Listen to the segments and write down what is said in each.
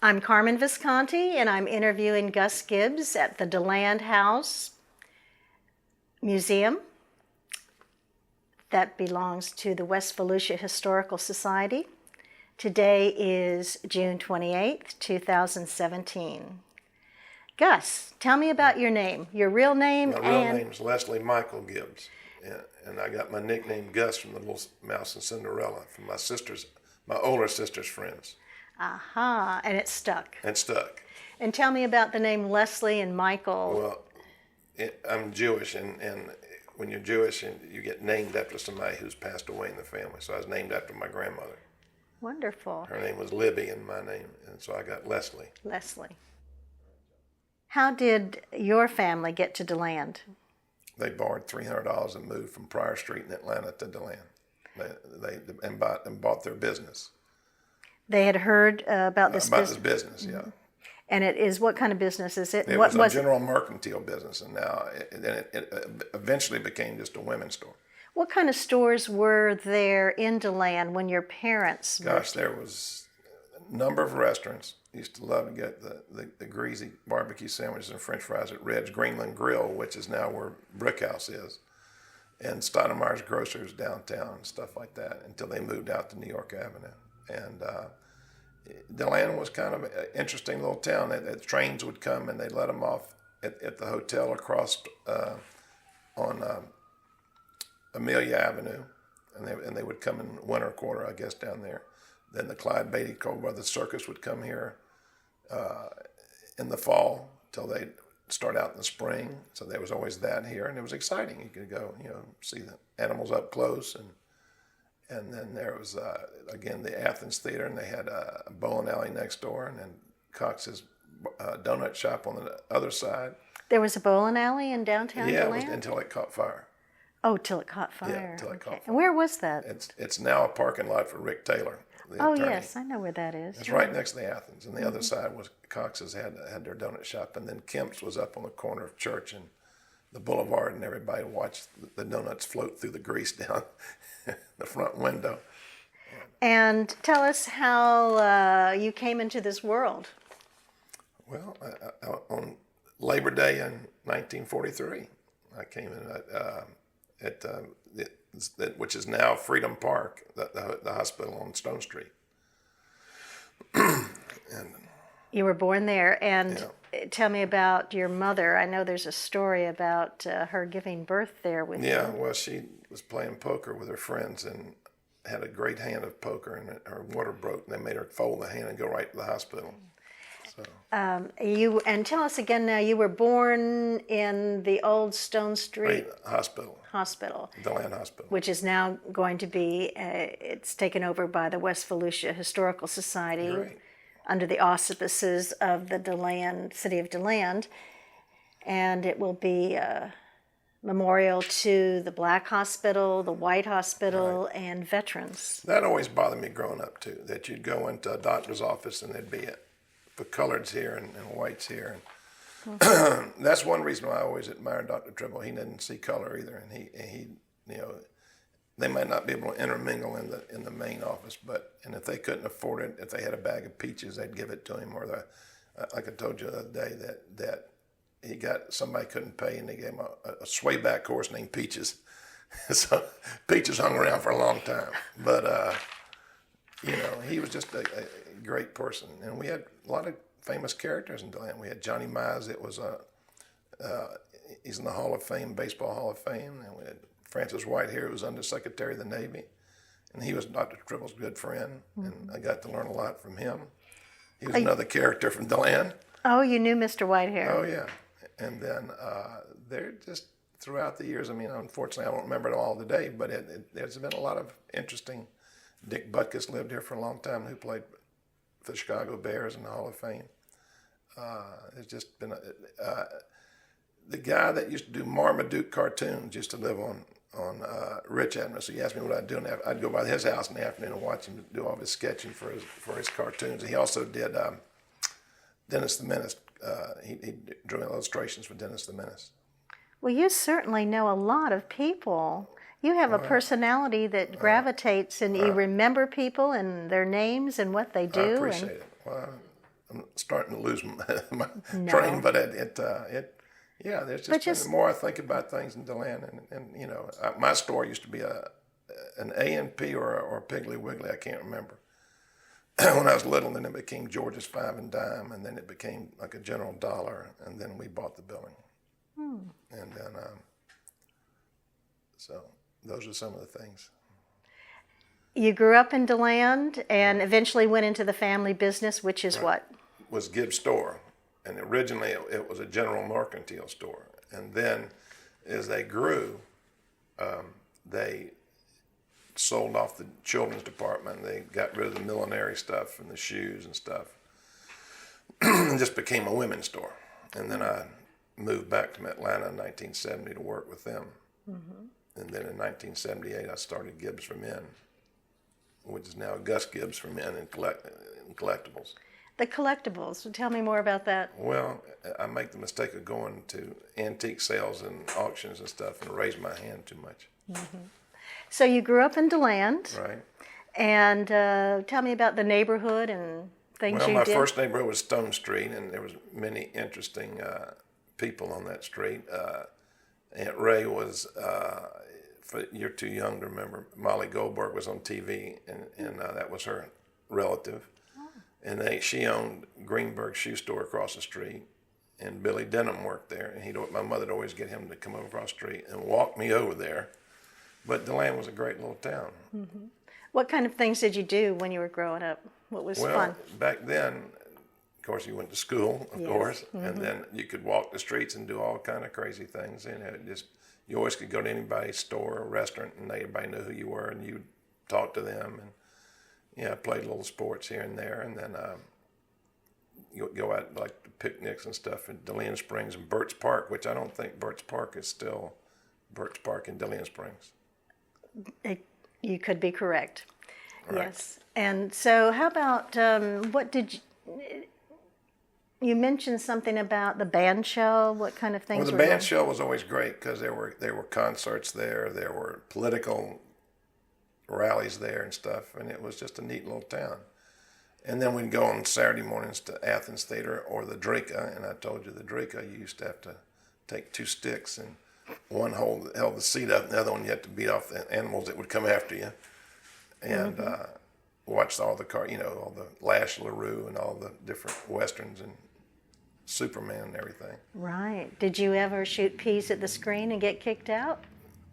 I'm Carmen Visconti, and I'm interviewing Gus Gibbs at the DeLand House Museum that belongs to the West Volusia Historical Society. Today is June 28th, 2017. Gus, tell me about your name, your real name. My real name's Leslie Michael Gibbs, and I got my nickname Gus from the little mouse in Cinderella from my older sister's friends. Aha, and it stuck. And stuck. And tell me about the name Leslie and Michael. Well, I'm Jewish, and when you're Jewish, you get named after somebody who's passed away in the family. So I was named after my grandmother. Wonderful. Her name was Libby, and my name, and so I got Leslie. Leslie. How did your family get to DeLand? They borrowed $300 and moved from Pryor Street in Atlanta to DeLand. They bought their business. They had heard about this business? About this business, yeah. And it is, what kind of business is it? It was a general mercantile business, and now it eventually became just a women's store. What kind of stores were there in DeLand when your parents Gosh, there was a number of restaurants. Used to love to get the greasy barbecue sandwiches and french fries at Red's Greenland Grill, which is now where Brick House is, and Steinemeyer's Grocers downtown and stuff like that until they moved out to New York Avenue. And DeLand was kind of an interesting little town. The trains would come and they'd let them off at the hotel across on Amelia Avenue, and they would come in winter quarter, I guess, down there. Then the Clyde Beatty Cold Weather Circus would come here in the fall till they'd start out in the spring. So there was always that here, and it was exciting. You could go, see the animals up close, and then there was, again, the Athens Theater, and they had a bowling alley next door, and then Cox's donut shop on the other side. There was a bowling alley in downtown DeLand? Yeah, until it caught fire. Oh, till it caught fire. Yeah, till it caught fire. And where was that? It's now a parking lot for Rick Taylor, the attorney. Yes, I know where that is. It's right next to the Athens, and the other side was Cox's had their donut shop, and then Kemp's was up on the corner of Church and the Boulevard, and everybody watched the donuts float through the grease down the front window. And tell us how you came into this world. Well, on Labor Day in 1943, I came in which is now Freedom Park, the hospital on Stone Street. And you were born there, and yeah. Tell me about your mother. I know there's a story about her giving birth there with you. Yeah, well, she was playing poker with her friends and had a great hand of poker, and her water broke, and they made her fold the hand and go right to the hospital. So. And tell us again now, you were born in the old Stone Street Hospital. DeLand Hospital. Which is now going to be, it's taken over by the West Volusia Historical Society. Right. Under the auspices of the DeLand, city of DeLand. And it will be a memorial to the Black Hospital, the White Hospital, right. And veterans. That always bothered me growing up, too, that you'd go into a doctor's office and there'd be for coloreds here and whites here. And mm-hmm. That's one reason why I always admired Dr. Tribble. He didn't see color either, and he they might not be able to intermingle in the main office, and if they couldn't afford it, if they had a bag of peaches, they'd give it to him. Or like I told you the other day, that he got somebody couldn't pay, and they gave him a swayback horse named Peaches. So Peaches hung around for a long time, but he was just a great person, and we had a lot of famous characters in DeLand. We had Johnny Mize. It was he's in the Hall of Fame, Baseball Hall of Fame, and we had Francis Whitehair, who was Undersecretary of the Navy, and he was Dr. Tribble's good friend, mm-hmm. and I got to learn a lot from him. He was another character from DeLand. Oh, you knew Mr. Whitehair. Oh, yeah. And then they're just throughout the years, I mean, unfortunately, I don't remember it all today, but there's been a lot of interesting. Dick Butkus lived here for a long time, who played for the Chicago Bears in the Hall of Fame. It's just been the guy that used to do Marmaduke cartoons used to live on Rich Avenue. So he asked me what I'd do, and I'd go by his house in the afternoon and watch him do all of his sketching for his cartoons. He also did Dennis the Menace. He drew illustrations for Dennis the Menace. Well, you certainly know a lot of people. You have a personality that gravitates, and you remember people and their names and what they do. I appreciate it. Well, I'm starting to lose my No. train, but yeah, there's But just the more I think about things in DeLand, and you know, my store used to be an A&P or a Piggly Wiggly, I can't remember. When I was little, then it became George's Five and Dime, and then it became like a General Dollar, and then we bought the building. And then, so those are some of the things. You grew up in DeLand and eventually went into the family business, which is what? Was Gibbs store, and originally it was a general mercantile store, and then as they grew, they sold off the children's department. They got rid of the millinery stuff and the shoes and stuff, and just became a women's store. And then I moved back to Atlanta in 1970 to work with them, and then in 1978 I started Gibbs for Men, which is now Gus Gibbs for Men in collectibles. The collectibles. Tell me more about that. Well, I make the mistake of going to antique sales and auctions and stuff and raise my hand too much. So you grew up in DeLand. Right. And tell me about the neighborhood and things Well, you my did. first neighborhood was Stone Street, and there was many interesting people on that street. Aunt Ray was, you're too young to remember, Molly Goldberg was on TV, and that was her relative. And she owned Greenberg Shoe Store across the street, and Billy Denham worked there. And my mother would always get him to come over across the street and walk me over there. But DeLand was a great little town. What kind of things did you do when you were growing up? What was Well, fun? back then, of course, you went to school, of course, and then you could walk the streets and do all kind of crazy things. You know, you always could go to anybody's store or restaurant, and everybody knew who you were, and you'd talk to them. And I played little sports here and there, and then you go out like to picnics and stuff in DeLand Springs and Burt's Park, which I don't think Burt's Park is still Burt's Park in DeLand Springs. You could be correct. Right. Yes. And so how about, what did you mentioned something about the band shell? What kind of things Well, the were band going? shell was always great because there were concerts there, there were political rallies there and stuff, and it was just a neat little town. And then we'd go on Saturday mornings to Athens Theater or the Dreka, and I told you the Dreka, you used to have to take two sticks, and one held the seat up, and the other one you had to beat off the animals that would come after you, and watched all the all the Lash LaRue and all the different westerns and Superman and everything. Right. Did you ever shoot peas at the screen and get kicked out?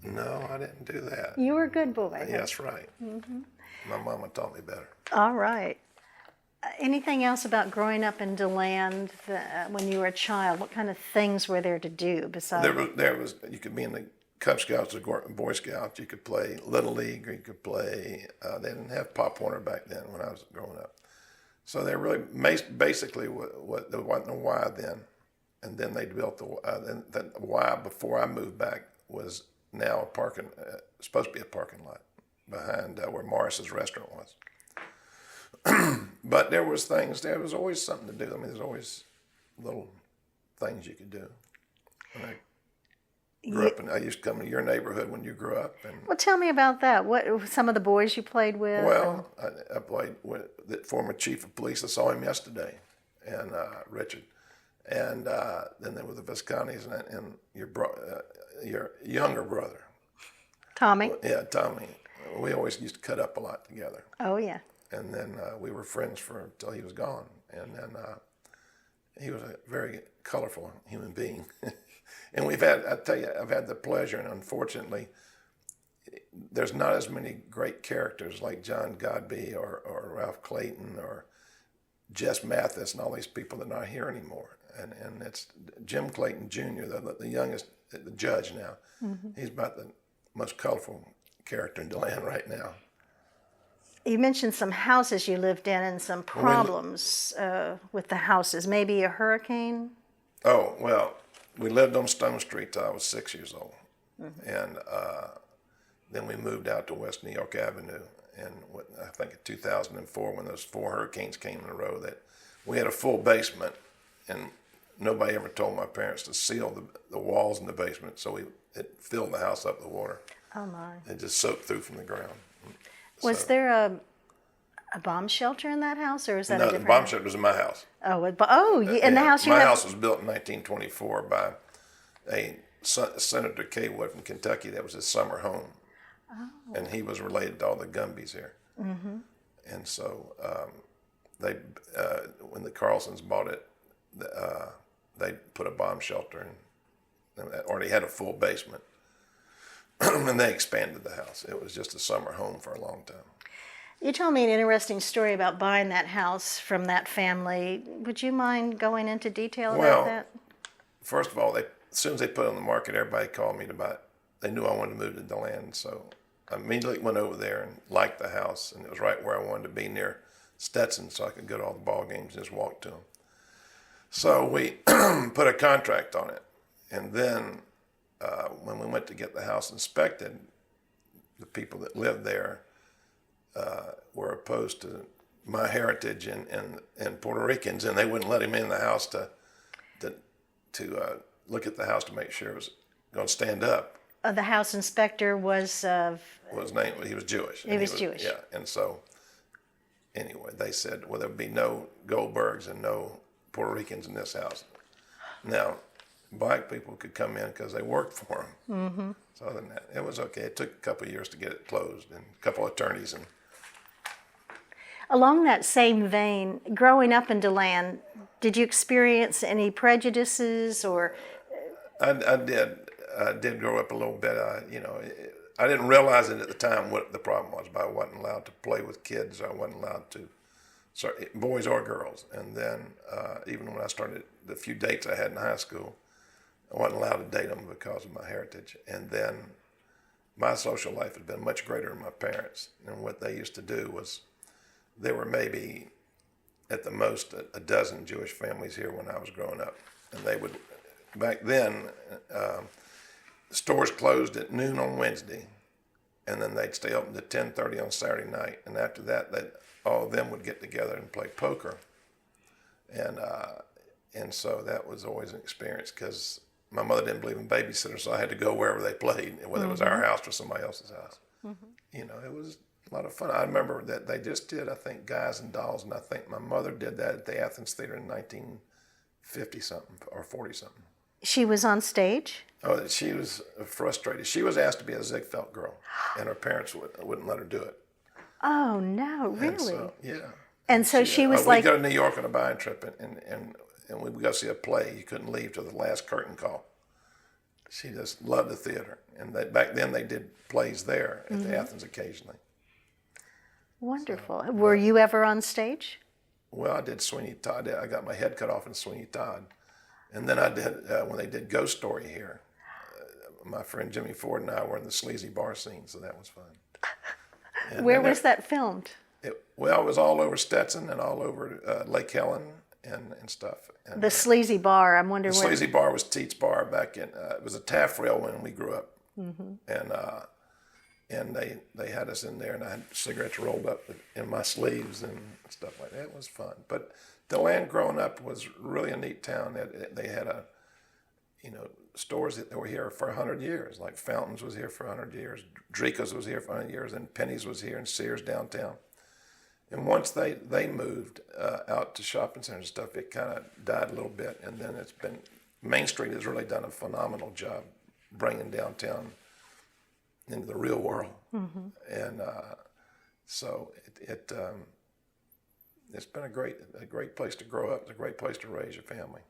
No, I didn't do that. You were a good boy. Yeah, that's right. My mama taught me better. All right. Anything else about growing up in DeLand when you were a child? What kind of things were there to do besides? There was you could be in the Cub Scouts or Boy Scouts. You could play Little League, or you could play. They didn't have Pop Warner back then when I was growing up, so they really basically what there wasn't a Y then, and then they built the Y before I moved back was now a parking supposed to be a parking lot behind where Morris's restaurant was. But there was always something to do. I mean, there's always little things you could do. When I grew up, and I used to come to your neighborhood when you grew up. And Well, tell me about that. What some of the boys you played with? well, I played with the former chief of police. I saw him yesterday, and Richard, and then there were the Viscontis and your younger brother. Tommy? Yeah, Tommy. We always used to cut up a lot together. Oh, yeah. And then we were friends until he was gone. And then he was a very colorful human being. And I've had the pleasure, and unfortunately, there's not as many great characters like John Godbey or Ralph Clayton or Jess Mathis and all these people that are not here anymore. And it's Jim Clayton Jr., the youngest, the judge now. He's about the most colorful character in DeLand right now. You mentioned some houses you lived in and some problems with the houses. Maybe a hurricane? Oh, well, we lived on Stone Street till I was 6 years old. And then we moved out to West New York Avenue. And I think in 2004, when those 4 hurricanes came in a row, that we had a full basement. And nobody ever told my parents to seal the walls in the basement. So it filled the house up with water. Oh, my. It just soaked through from the ground. Was there a bomb shelter in that house, or is that a No, the different bomb house? shelter was in my house. Oh, in the house you my have. house was built in 1924 by a Senator K. Wood from Kentucky. That was his summer home, and he was related to all the Gumbies here. Mm-hmm. And so they, when the Carlsons bought it, they put a bomb shelter in. It already had a full basement, and they expanded the house. It was just a summer home for a long time. You told me an interesting story about buying that house from that family. Would you mind going into detail about that? First of all, as soon as they put it on the market, everybody called me to buy it. They knew I wanted to move to DeLand, so I immediately went over there and liked the house, and it was right where I wanted to be, near Stetson, so I could go to all the ball games and just walk to them. So we put a contract on it, and then when we went to get the house inspected, the people that lived there were opposed to my heritage and Puerto Ricans, and they wouldn't let him in the house to look at the house to make sure it was going to stand up. The house inspector was of... His name, he was Jewish. He was Jewish. Yeah, and so anyway, they said, well, there would be no Goldbergs and no Puerto Ricans in this house. Now, black people could come in because they worked for them. Mm-hmm. So other than that, it was okay. It took a couple of years to get it closed, and a couple of attorneys. And along that same vein, growing up in DeLand, did you experience any prejudices or? I did grow up a little bit. I didn't realize it at the time what the problem was, but I wasn't allowed to play with kids. I wasn't allowed to, boys or girls. And then even when I started, the few dates I had in high school, I wasn't allowed to date them because of my heritage. And then my social life had been much greater than my parents. And what they used to do was, there were maybe at the most a dozen Jewish families here when I was growing up. And they would, back then, stores closed at noon on Wednesday, and then they'd stay open to 10:30 on Saturday night. And after that, all of them would get together and play poker. And so that was always an experience, because my mother didn't believe in babysitters, so I had to go wherever they played, whether it was our house or somebody else's house. Mm-hmm. It was a lot of fun. I remember that they just did, I think, Guys and Dolls, and I think my mother did that at the Athens Theater in 1950-something or 40-something. She was on stage? Oh, she was frustrated. She was asked to be a Ziegfeld girl, and her parents wouldn't let her do it. Oh, no, really? And so, yeah. And so she was like... We'd go to New York on a buying trip, and we'd go see a play. You couldn't leave till the last curtain call. She just loved the theater. And back then they did plays there at the Athens occasionally. Wonderful. So, were you ever on stage? Well, I did Sweeney Todd. I got my head cut off in Sweeney Todd. And then I did, when they did Ghost Story here, my friend Jimmy Ford and I were in the sleazy bar scene, so that was fun. Where was that filmed? It was all over Stetson and all over Lake Helen and stuff. And, the sleazy bar, I'm wondering where... The sleazy bar was Teats Bar back in, it was a taffrail when we grew up. Mm-hmm. And they had us in there, and I had cigarettes rolled up in my sleeves and stuff like that. It was fun. But DeLand growing up was really a neat town. They had stores that were here for 100 years, like Fountains was here for 100 years, Drico's was here for 100 years, and Penny's was here, and Sears downtown. And once they moved out to shopping centers and stuff, it kind of died a little bit. And then Main Street has really done a phenomenal job bringing downtown into the real world. Mm-hmm. And so it's been a great place to grow up. It's a great place to raise your family.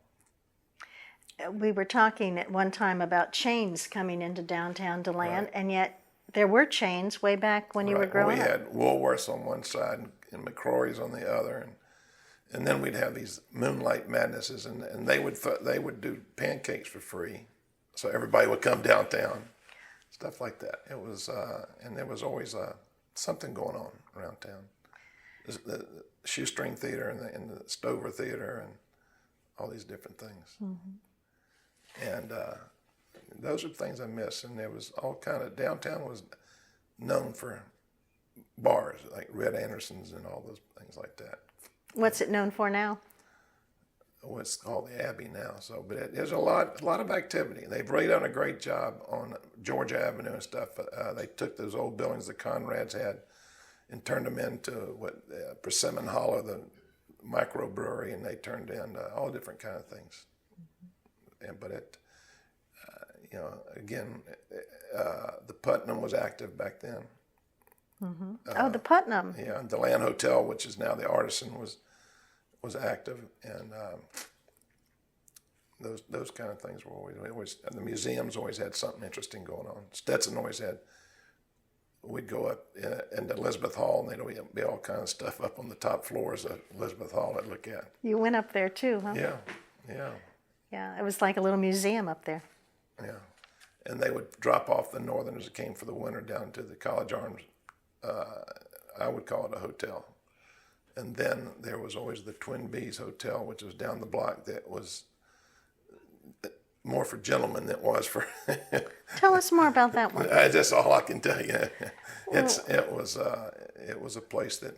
We were talking at one time about chains coming into downtown DeLand, right. And yet there were chains way back when you were growing up. We had Woolworths on one side and McCrory's on the other, and then we'd have these Moonlight Madnesses, and they would do pancakes for free, so everybody would come downtown, stuff like that. It was and there was always something going on around town. The Shoestring Theater and the Stover Theater and all these different things. Mm-hmm. And those are things I miss. And there was all kind of, downtown was known for bars, like Red Anderson's and all those things like that. What's it known for now? Oh, it's called the Abbey now. So, but there's a lot of activity. They've really done a great job on Georgia Avenue and stuff. They took those old buildings the Conrads had and turned them into Persimmon Hollow, the microbrewery, and they turned into all different kind of things. But it, again, the Putnam was active back then. The Putnam. Yeah, and DeLand Hotel, which is now the Artisan, was active, and those kind of things were always the museums always had something interesting going on. Stetson always had. We'd go up into Elizabeth Hall, and there'd be all kind of stuff up on the top floors of Elizabeth Hall to look at. You went up there too, huh? Yeah. Yeah, it was like a little museum up there. Yeah, and they would drop off the Northerners that came for the winter down to the College Arms. I would call it a hotel. And then there was always the Twin Bees Hotel, which was down the block, that was more for gentlemen than it was for... Tell us more about that one. That's all I can tell you. It was a place that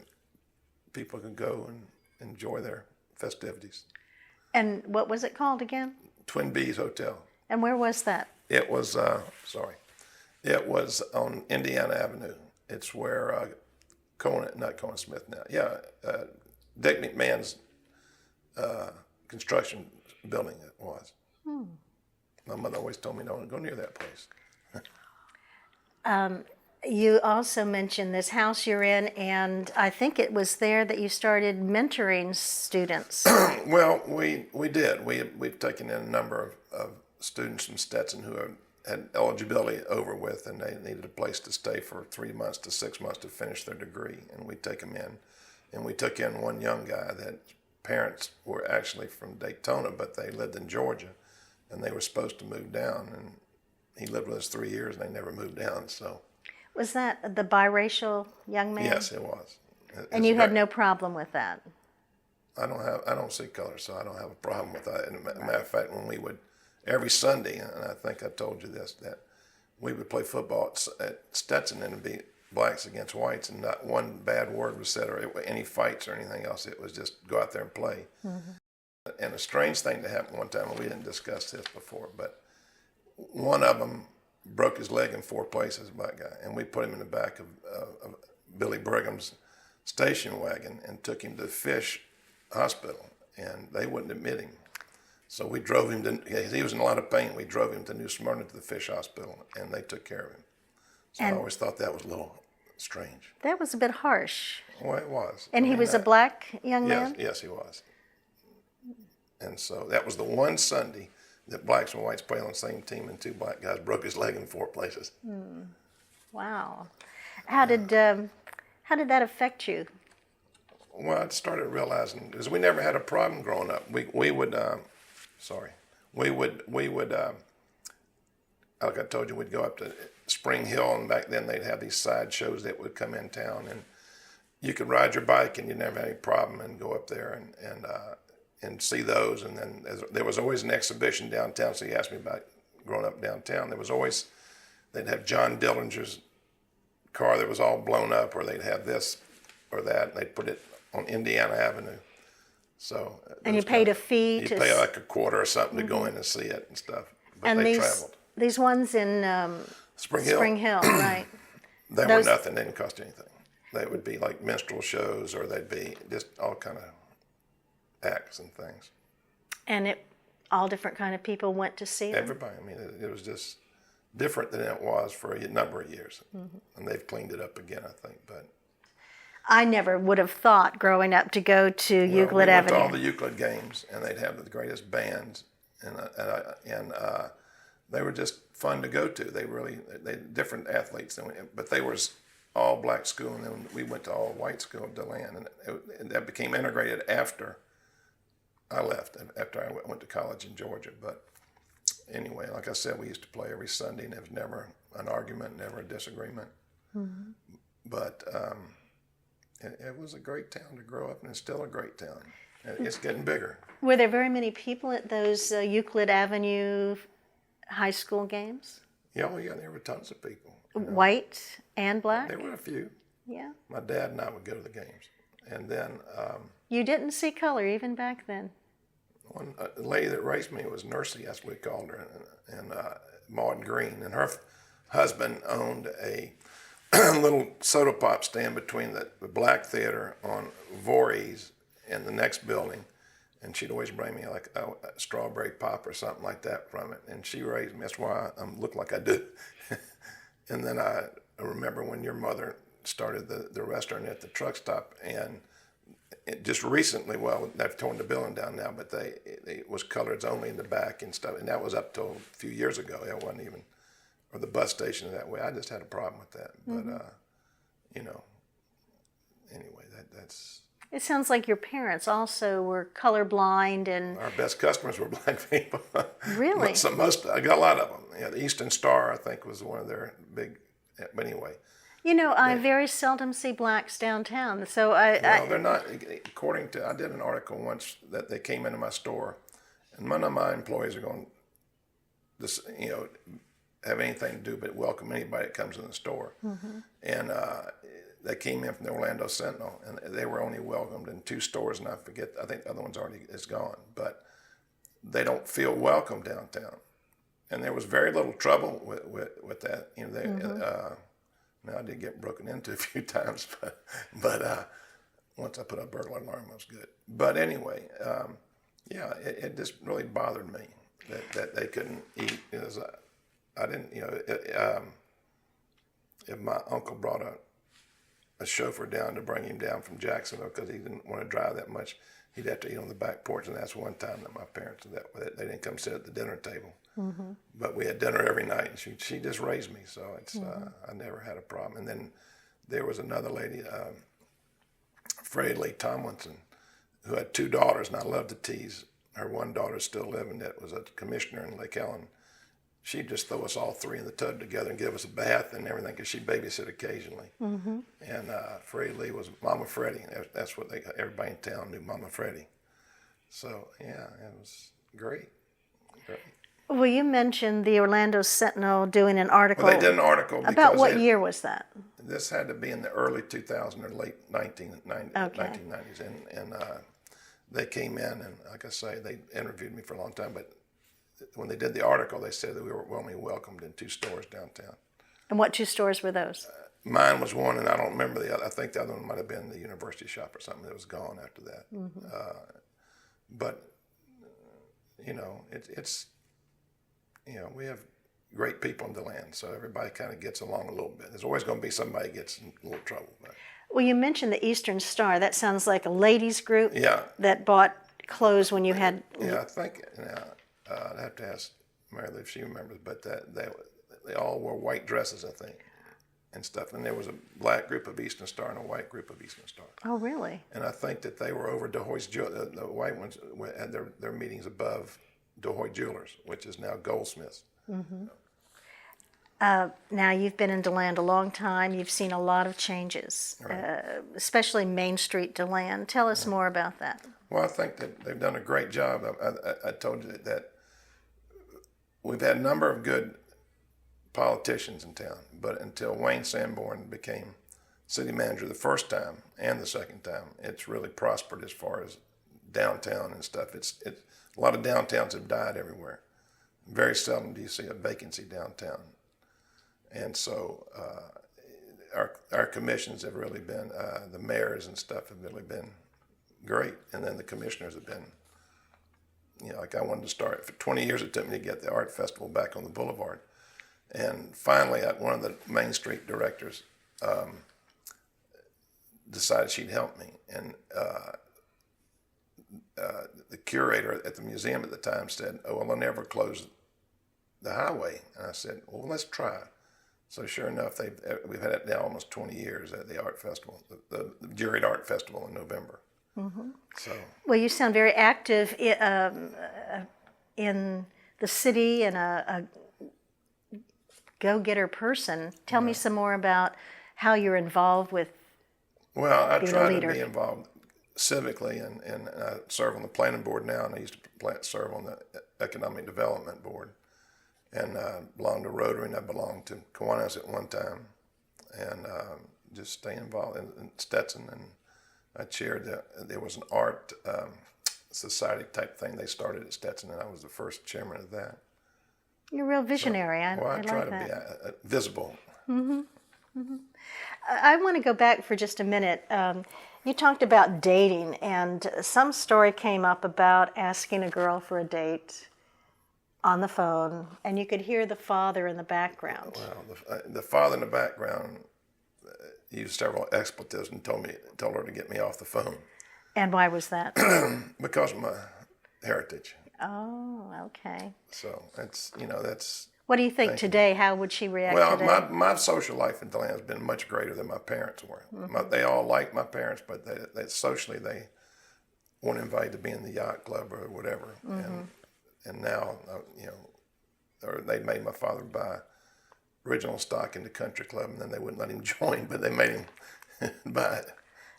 people could go and enjoy their festivities. And what was it called again? Twin Bees Hotel. And where was that? It was, it was on Indiana Avenue. It's where Conan Smith now. Yeah, Dick McMahon's construction building it was. My mother always told me don't go near that place. You also mentioned this house you're in, and I think it was there that you started mentoring students. Well, we did. We've taken in a number of students from Stetson who had eligibility over with, and they needed a place to stay for 3 months to 6 months to finish their degree, and we take them in. And we took in one young guy that parents were actually from Daytona, but they lived in Georgia, and they were supposed to move down, and he lived with us 3 years, and they never moved down. So, was that the biracial young man? yes, it was. And you had no problem with that? I don't see color, so I don't have a problem with that. And as a matter of fact, when we would, every Sunday, and I think I told you this, that we would play football at Stetson, and it'd be blacks against whites, and not one bad word was said or any fights or anything else. It was just go out there and play. And a strange thing that happened one time, and we didn't discuss this before, but one of them broke his leg in 4 places, a black guy, and we put him in the back of Billy Brigham's station wagon and took him to the Fish Hospital, and they wouldn't admit him. So we drove him to, he was in a lot of pain, we drove him to New Smyrna to the Fish Hospital, and they took care of him. So I always thought that was a little strange. That was a bit harsh. Well, it was. And he was a black young man? Yes, he was. And so that was the one Sunday that blacks and whites played on the same team, and 2 black guys broke his leg in 4 places. Wow. How did that affect you? Well, I started realizing, because we never had a problem growing up. We would, like I told you, we'd go up to Spring Hill, and back then they'd have these side shows that would come in town, and you could ride your bike and you never had any problem and go up there and see those. And then there was always an exhibition downtown. So you asked me about growing up downtown. There was always, they'd have John Dillinger's car that was all blown up, or they'd have this or that, and they'd put it on Indiana Avenue. So and you paid a fee to pay like a quarter or something to go in and see it and stuff. But and they traveled. These ones in Spring Hill, right? They were nothing. They didn't cost anything. They would be like minstrel shows, or they'd be just all kind of acts and things. And all different kind of people went to see them? Everybody. I mean, it was just different than it was for a number of years. And they've cleaned it up again, I think. But I never would have thought growing up to go to Euclid Avenue. We went to all the Euclid games, and they'd have the greatest bands, and they were just fun to go to. They different athletes, but they were all black school, and then we went to all white school, DeLand, and that became integrated after I left, after I went to college in Georgia. But anyway, like I said, we used to play every Sunday, and there was never an argument, never a disagreement. But it was a great town to grow up in. It's still a great town. It's getting bigger. Were there very many people at those Euclid Avenue high school games? Yeah, there were tons of people. White and black? There were a few. Yeah. My dad and I would go to the games. And then... you didn't see color even back then? One lady that raised me was Nursey, that's what we called her, and Maud Green. And her husband owned a little soda pop stand between the Black Theater on Voorhees and the next building, and she'd always bring me like a strawberry pop or something like that from it. And she raised me. That's why I look like I do. And then I remember when your mother started the restaurant at the truck stop, and it just recently, well, they've torn the building down now, but it was coloreds only in the back and stuff, and that was up till a few years ago. It wasn't even, or the bus station that way. I just had a problem with that, but you know, anyway, that's. It sounds like your parents also were colorblind, and our best customers were black people. Really? I got a lot of them. Yeah, the Eastern Star, I think, was one of their big. But anyway. You know, I very seldom see blacks downtown, so they're not. According to, I did an article once that they came into my store, and none of my employees are going to, have anything to do but welcome anybody that comes in the store. Mm-hmm. And they came in from the Orlando Sentinel, and they were only welcomed in 2 stores, and I think the other one's already is gone. But they don't feel welcome downtown, and there was very little trouble with that. You know, they. Now, I did get broken into a few times, but once I put up burglar alarm, it was good. But anyway, it just really bothered me that they couldn't eat. I didn't, if my uncle brought a chauffeur down to bring him down from Jacksonville because he didn't want to drive that much, he'd have to eat on the back porch, and that's one time that my parents did that. They didn't come sit at the dinner table. Mm-hmm. But we had dinner every night, and she just raised me, so it's I never had a problem. And then there was another lady, Freddie Lee Tomlinson, who had 2 daughters, and I love to tease. Her one daughter's still living, that was a commissioner in Lake Ellen. She'd just throw us all 3 in the tub together and give us a bath and everything, because she babysit occasionally. Mm-hmm. And Freddie Lee was Mama Freddie. That's what everybody in town knew, Mama Freddie. So, yeah, it was great. Well, you mentioned the Orlando Sentinel doing an article. Well, they did an article. About what year was that? This had to be in the early 2000s or late 1990s. And they came in, and like I say, they interviewed me for a long time. But when they did the article, they said that we were only welcomed in 2 stores downtown. And what 2 stores were those? Mine was one, and I don't remember the other. I think the other one might have been the University shop or something that was gone after that. Mm-hmm. But, it's we have great people in DeLand, so everybody kind of gets along a little bit. There's always going to be somebody that gets in a little trouble. But. Well, you mentioned the Eastern Star. That sounds like a ladies' group that bought clothes when you had... Yeah, I think, I'd have to ask Mary Lou if she remembers, but they all wore white dresses, I think, and stuff. And there was a black group of Eastern Star and a white group of Eastern Star. Oh, really? And I think that they were over DeHoy's, the white ones had their meetings above DeHoy Jewelers, which is now Goldsmiths. Mm-hmm. Now, you've been in DeLand a long time. You've seen a lot of changes, right. Especially Main Street DeLand. Tell us more about that. Well, I think that they've done a great job. I told you that we've had a number of good politicians in town, but until Wayne Sanborn became city manager the first time and the second time, it's really prospered as far as downtown and stuff. It's a lot of downtowns have died everywhere. Very seldom do you see a vacancy downtown. And so our commissions have really been, the mayors and stuff have really been great. And then the commissioners have been, like I wanted to start, for 20 years it took me to get the art festival back on the boulevard. And finally, one of the Main Street directors decided she'd help me. And the curator at the museum at the time said, "Oh, well, they'll never close the highway." And I said, "Well, let's try." So sure enough, we've had it now almost 20 years at the art festival, the Juried Art Festival in November. Mm-hmm. So. Well, you sound very active in the city and a go-getter person. Tell me some more about how you're involved with Well, I being try a leader. To be involved civically, and I serve on the planning board now, and I used to serve on the economic development board. And I belonged to Rotary, and I belonged to Kiwanis at one time, and just stay involved in Stetson. And I chaired there was an art society type thing they started at Stetson, and I was the first chairman of that. You're a real visionary. So, I try like to that. be visible. Mm-hmm. I want to go back for just a minute. You talked about dating, and some story came up about asking a girl for a date on the phone, and you could hear the father in the background. Well, the father in the background used several expletives and told her to get me off the phone. And why was that? Because of my heritage. Oh, okay. So that's. What do you think today? How would she react today? Well, my social life in DeLand has been much greater than my parents were. They all liked my parents, but they socially they weren't invited to be in the yacht club or whatever. And now, or they made my father buy original stock in the country club, and then they wouldn't let him join, but they made him buy it.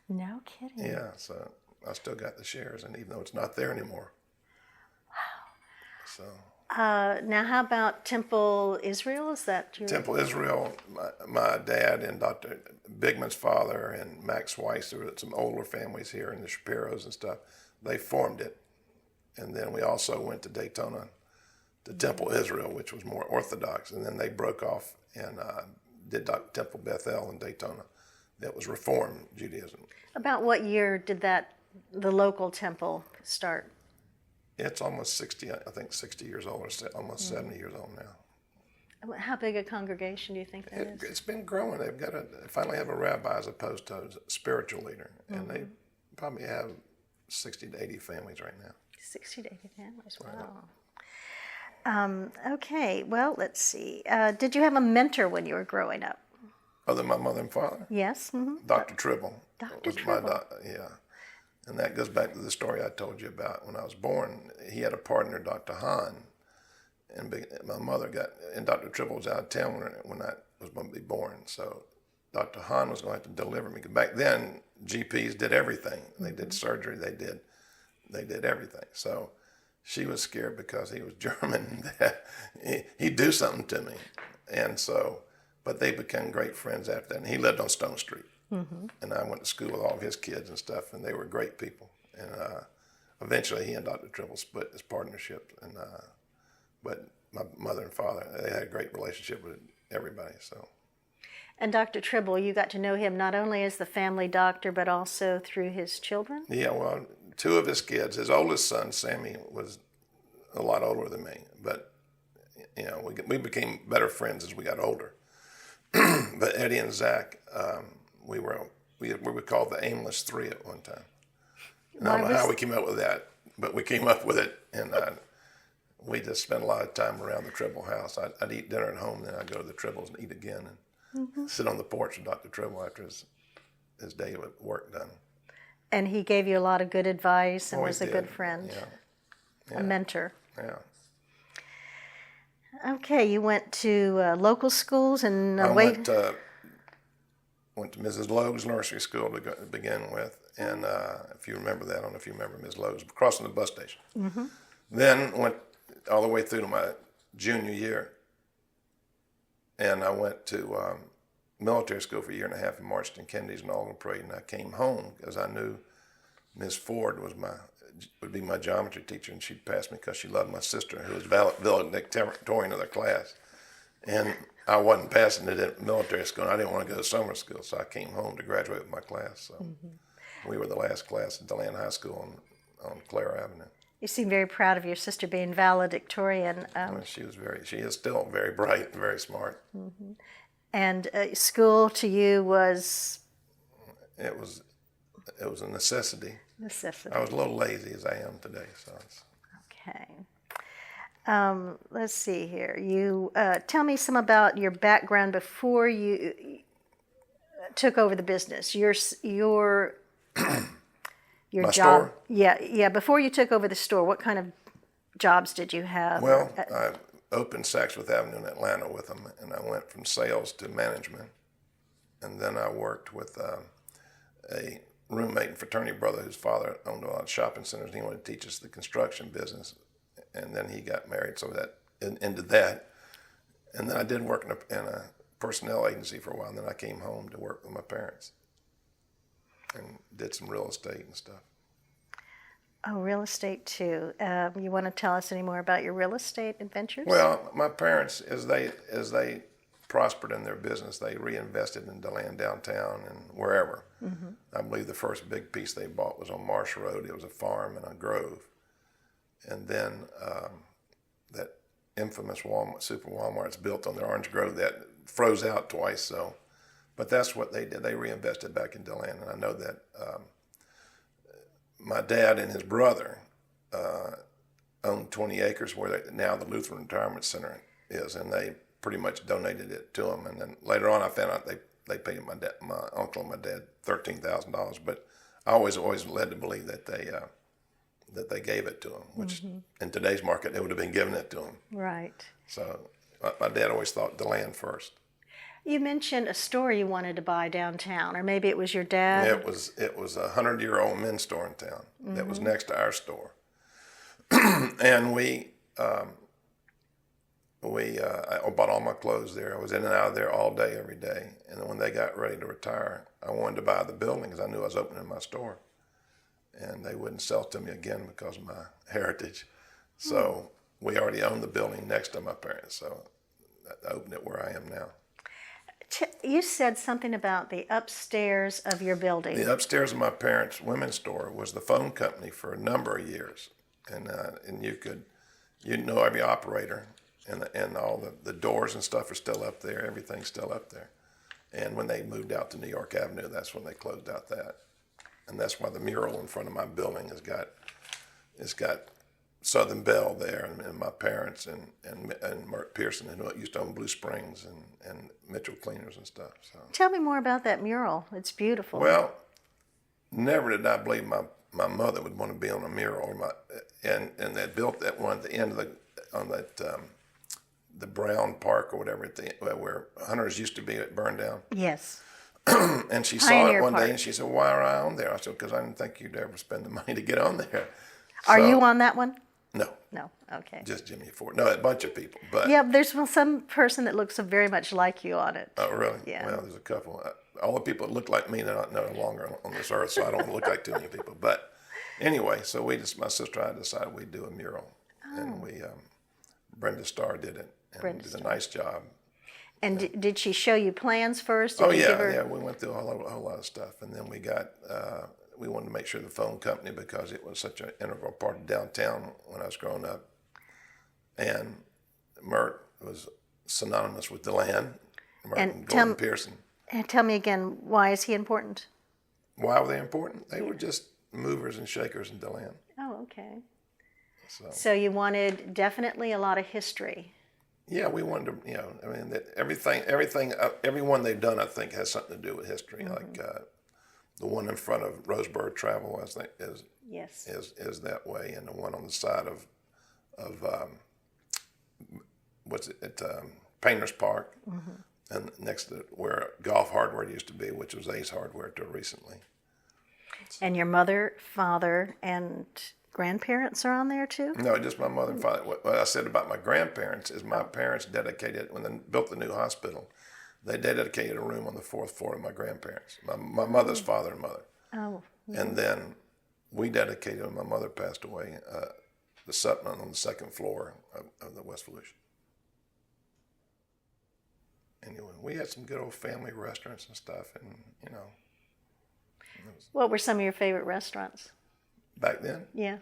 No kidding. Yeah, so I still got the shares, and even though it's not there anymore. Wow. So. Now, how about Temple Israel? Is that your... Temple Israel, my dad and Dr. Bigman's father and Max Weiss, there were some older families here in the Shapiros and stuff. They formed it. And then we also went to Daytona, to Temple Israel, which was more Orthodox. And then they broke off and did Temple Bethel in Daytona. That was Reform Judaism. About what year did the local temple start? It's almost 60, I think 60 years old, or almost 70 years old now. How big a congregation do you think that is? It's been growing. They finally have a rabbi as opposed to a spiritual leader. And they probably have 60 to 80 families right now. 60 to 80 families, wow. Okay, well, let's see. Did you have a mentor when you were growing up? Other than my mother and father? Yes. Dr. Tribble. Dr. Tribble. Yeah. And that goes back to the story I told you about when I was born. He had a partner, Dr. Hahn, and my mother and Dr. Tribble was out of town when I was going to be born. So Dr. Hahn was going to have to deliver me. Back then, GPs did everything. They did surgery. They did everything. So she was scared because he was German that he'd do something to me. And so, but they became great friends after that. And he lived on Stone Street. And I went to school with all of his kids and stuff, and they were great people. And eventually he and Dr. Tribble split his partnership. And but my mother and father, they had a great relationship with everybody. So. And Dr. Tribble, you got to know him not only as the family doctor, but also through his children? Yeah, well, two of his kids, his oldest son, Sammy, was a lot older than me. But, we became better friends as we got older. But Eddie and Zach, we were called the Aimless Three at one time. And I don't know how we came up with that, but we came up with it, and we just spent a lot of time around the Tribble house. I'd eat dinner at home, then I'd go to the Tribbles and eat again, and sit on the porch with Dr. Tribble after his day of work done. And he gave you a lot of good advice and was a did. good friend, Yeah. a mentor. Yeah. Okay, you went to local schools and I went to Mrs. Logue's nursery school to begin with, and if you remember that, I don't know if you remember Ms. Logue's, crossing the bus station. Then went all the way through to my junior year, and I went to military school for a year and a half in Marston Kennedy's and Alden Parade, and I came home because I knew Ms. Ford would be my geometry teacher, and she'd pass me because she loved my sister, who was valedictorian of the class. And I wasn't passing it at military school, and I didn't want to go to summer school, so I came home to graduate with my class. So we were the last class at DeLand High School on Clara Avenue. You seem very proud of your sister being valedictorian. Well, she is still very bright and very smart. And school to you was? It was a necessity. Necessity. I was a little lazy as I am today, so it's... Okay. Let's see here. You tell me some about your background before you took over the business. Your My job. store? Yeah. Before you took over the store, what kind of jobs did you have? Well, I opened Saks Fifth Avenue in Atlanta with them, and I went from sales to management. And then I worked with a roommate and fraternity brother whose father owned a lot of shopping centers, and he wanted to teach us the construction business. And then he got married, so that ended that. And then I did work in a personnel agency for a while, and then I came home to work with my parents and did some real estate and stuff. Oh, real estate too. You want to tell us any more about your real estate adventures? Well, my parents, as they prospered in their business, they reinvested in DeLand downtown and wherever. I believe the first big piece they bought was on Marsh Road. It was a farm and a grove. And then that infamous Walmart, Super Walmart's built on the Orange Grove that froze out twice. So, but that's what they did. They reinvested back in DeLand. And I know that my dad and his brother owned 20 acres where now the Lutheran Retirement Center is, and they pretty much donated it to them. And then later on, I found out they paid my uncle and my dad $13,000. But I always led to believe that they gave it to them, which in today's market they would have been giving it to them. Right. So my dad always thought DeLand first. You mentioned a store you wanted to buy downtown, or maybe it was your dad. It was a 100-year-old men's store in town that was next to our store, and I bought all my clothes there. I was in and out of there all day, every day. And then when they got ready to retire, I wanted to buy the building because I knew I was opening my store. And they wouldn't sell it to me again because of my heritage. So we already owned the building next to my parents. So I opened it where I am now. You said something about the upstairs of your building. The upstairs of my parents' women's store was the phone company for a number of years. And you know every operator. And all the doors and stuff are still up there. Everything's still up there. And when they moved out to New York Avenue, that's when they closed out that. And that's why the mural in front of my building has got Southern Belle there, and my parents and Mert Pearson, who used to own Blue Springs and Mitchell Cleaners and stuff. So tell me more about that mural. It's beautiful. Well, never did I believe my mother would want to be on a mural. And they built that one at the end of the Brown Park or whatever, where Hunters used to be, it burned down. Yes. And she saw it one day and she said, "Why are I on there?" I said, "Because I didn't think you'd ever spend the money to get on there." Are you on that one? No. No, okay. Just Jimmy Ford. No, a bunch of people. But yeah, there's some person that looks very much like you on it. Oh, really? Yeah. Well, there's a couple. All the people that look like me are no longer on this earth, so I don't look like too many people. But anyway, so my sister and I decided we'd do a mural. Oh. And Brenda Starr did it. And did a nice job. And did she show you plans first? Yeah, we went through a whole lot of stuff, and then we wanted to make sure the phone company, because it was such an integral part of downtown when I was growing up, and Mert was synonymous with DeLand, and Gordon Pearson. And tell me again, why is he important? Why were they important? They were just movers and shakers in DeLand. Oh, okay. So you wanted definitely a lot of history. Yeah, we wanted to, that everyone they've done, I think, has something to do with history. Like the one in front of Roseburg Travel, I think, is that way, and the one on the side of Painters Park, and next to where Golf Hardware used to be, which was Ace Hardware till recently. And your mother, father, and grandparents are on there too? No, just my mother and father. What I said about my grandparents is my parents dedicated, when they built the new hospital, they dedicated a room on the 4th floor to my grandparents, my mother's father and mother. Oh. Yeah. And then we dedicated, when my mother passed away, the Sutton on the 2nd floor of the West Volusia. Anyway, we had some good old family restaurants and stuff, and What were some of your favorite restaurants? Back then? Yeah.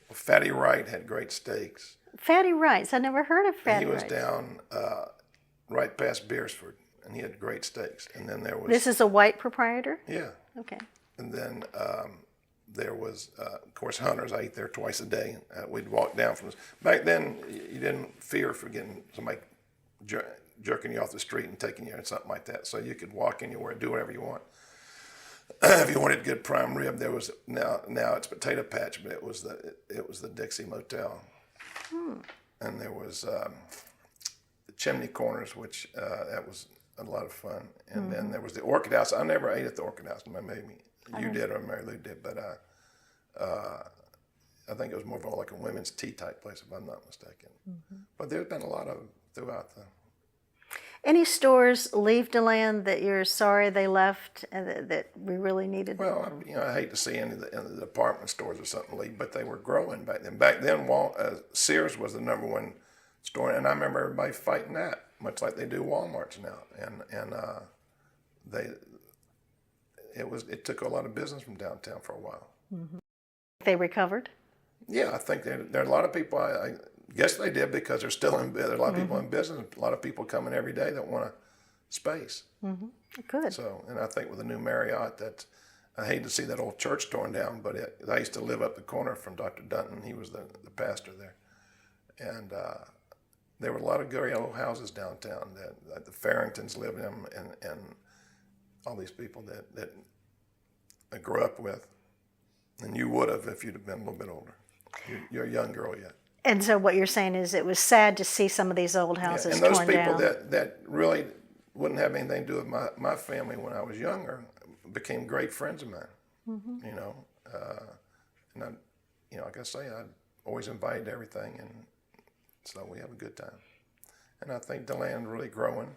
Well, Fatty Wright had great steaks. Fatty Wright's? I never heard of Fatty Wright's. He was down right past Beersford, and he had great steaks. And then there was... This is a white proprietor? Yeah. Okay. And then there was, of course, Hunters. I ate there twice a day. We'd walk down from... Back then, you didn't fear for getting somebody jerking you off the street and taking you or something like that. So you could walk anywhere, do whatever you want. If you wanted good prime rib, there was now it's Potato Patch, but it was the Dixie Motel, and there was the Chimney Corners, which that was a lot of fun, and then there was the Orchid House. I never ate at the Orchid House. Maybe you did or Mary Lou did, but I think it was more of like a women's tea type place, if I'm not mistaken. But there's been a lot of them throughout the. Any stores leave DeLand that you're sorry they left and that we really needed? Well, I hate to see any of the department stores or something leave, but they were growing back then. Back then, Sears was the number one store, and I remember everybody fighting that, much like they do Walmarts now, and it took a lot of business from downtown for a while. Mm-hmm. They recovered? Yeah, I think there are a lot of people. I guess they did, because there are a lot of people in business. A lot of people coming every day that want a space. Mm-hmm. Good. So, and I think with the new Marriott, that I hate to see that old church torn down, but I used to live up the corner from Dr. Dunton. He was the pastor there, and there were a lot of great old houses downtown that the Farringtons lived in, and all these people that I grew up with, and you would have if you'd have been a little bit older. You're a young girl yet. And so what you're saying is it was sad to see some of these old houses torn down. torn down. And those people that really wouldn't have anything to do with my family when I was younger became great friends of mine. Mm-hmm. And like I say, I always invited everything, and so we have a good time. And I think DeLand really growing,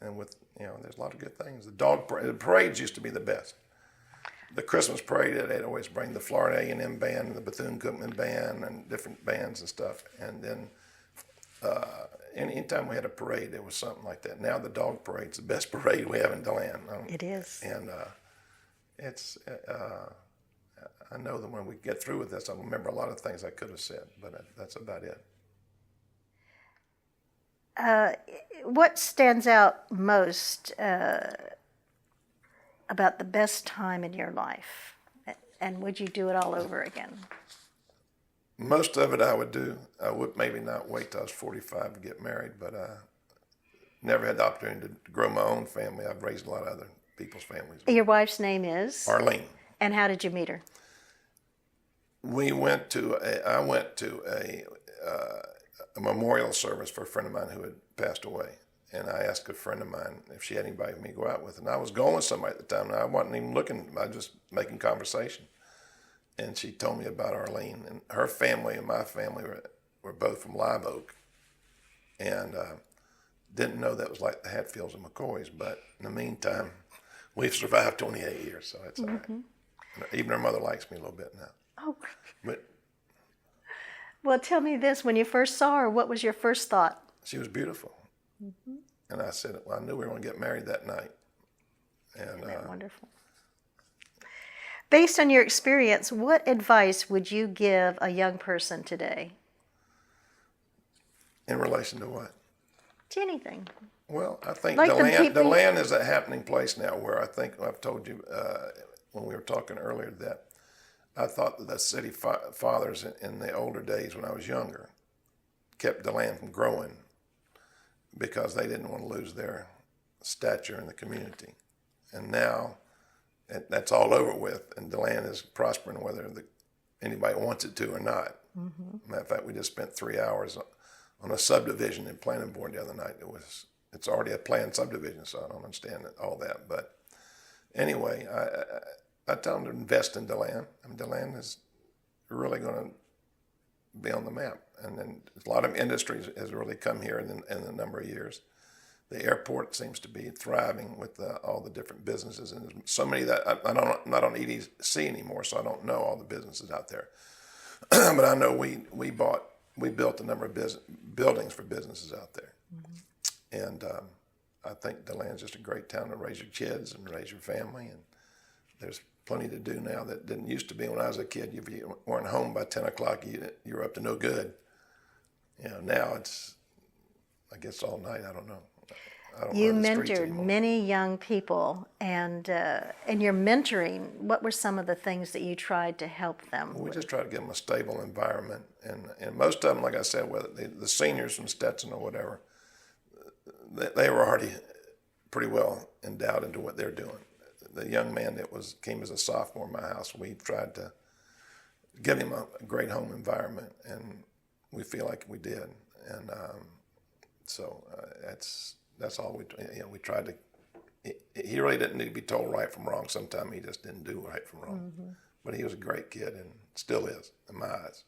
and with there's a lot of good things. The parades used to be the best. The Christmas parade, they'd always bring the Florida A&M band and the Bethune-Cookman band and different bands and stuff. And then anytime we had a parade, there was something like that. Now the dog parade's the best parade we have in DeLand. It is. And I know that when we get through with this, I'll remember a lot of things I could have said, but that's about it. What stands out most about the best time in your life, and would you do it all over again? Most of it I would do. I would maybe not wait till I was 45 to get married, but I never had the opportunity to grow my own family. I've raised a lot of other people's families. Your wife's name is? Arlene. And how did you meet her? I went to a memorial service for a friend of mine who had passed away. And I asked a friend of mine if she had anybody for me to go out with. And I was going with somebody at the time, and I wasn't even looking. I was just making conversation. And she told me about Arlene. And her family and my family were both from Live Oak. And didn't know that was like the Hatfields and McCoys. But in the meantime, we've survived 28 years, so it's all right. Even her mother likes me a little bit now. Oh. But well, tell me this. When you first saw her, what was your first thought? She was beautiful. Mm-hmm. And I said, well, I knew we were going to get married that night. And isn't that wonderful? Based on your experience, what advice would you give a young person today? In relation to what? To anything. Well, I think like DeLand is a happening place now, where I think I've told you when we were talking earlier that I thought that the city fathers in the older days when I was younger kept DeLand from growing, because they didn't want to lose their stature in the community. And now that's all over with, and DeLand is prospering whether anybody wants it to or not. Mm-hmm. Matter of fact, we just spent 3 hours on a subdivision in planning board the other night. It's already a planned subdivision, so I don't understand all that. But anyway, I tell them to invest in DeLand. I mean, DeLand is really going to be on the map. And then a lot of industries has really come here in a number of years. The airport seems to be thriving with all the different businesses, and there's so many that I'm not on EDC anymore, so I don't know all the businesses out there. But I know we built a number of buildings for businesses out there, mm-hmm. And I think DeLand's just a great town to raise your kids and raise your family, and there's plenty to do now that didn't used to be. When I was a kid, if you weren't home by 10 o'clock, you were up to no good. Now it's, I guess, all night. I don't know. You mentored many young people, and in your mentoring, what were some of the things that you tried to help them with? We just tried to give them a stable environment, and most of them, like I said, whether the seniors from Stetson or whatever, they were already pretty well endowed into what they're doing. The young man that came as a sophomore in my house, we tried to give him a great home environment, and we feel like we did. And so that's all we tried to. He really didn't need to be told right from wrong. Sometimes he just didn't do right from wrong. Mm-hmm. But he was a great kid, and still is in my eyes.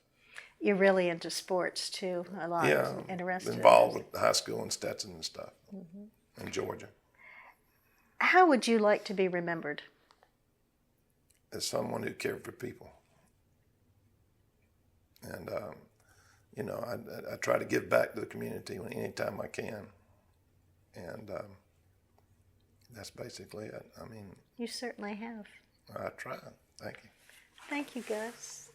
You're really into sports too, a lot. Yeah, interested. Involved with high school and Stetson and stuff, mm-hmm. in Georgia. How would you like to be remembered? As someone who cared for people. And, you know, I try to give back to the community anytime I can. And that's basically it. I mean, You certainly have. I try. Thank you. Thank you, Gus.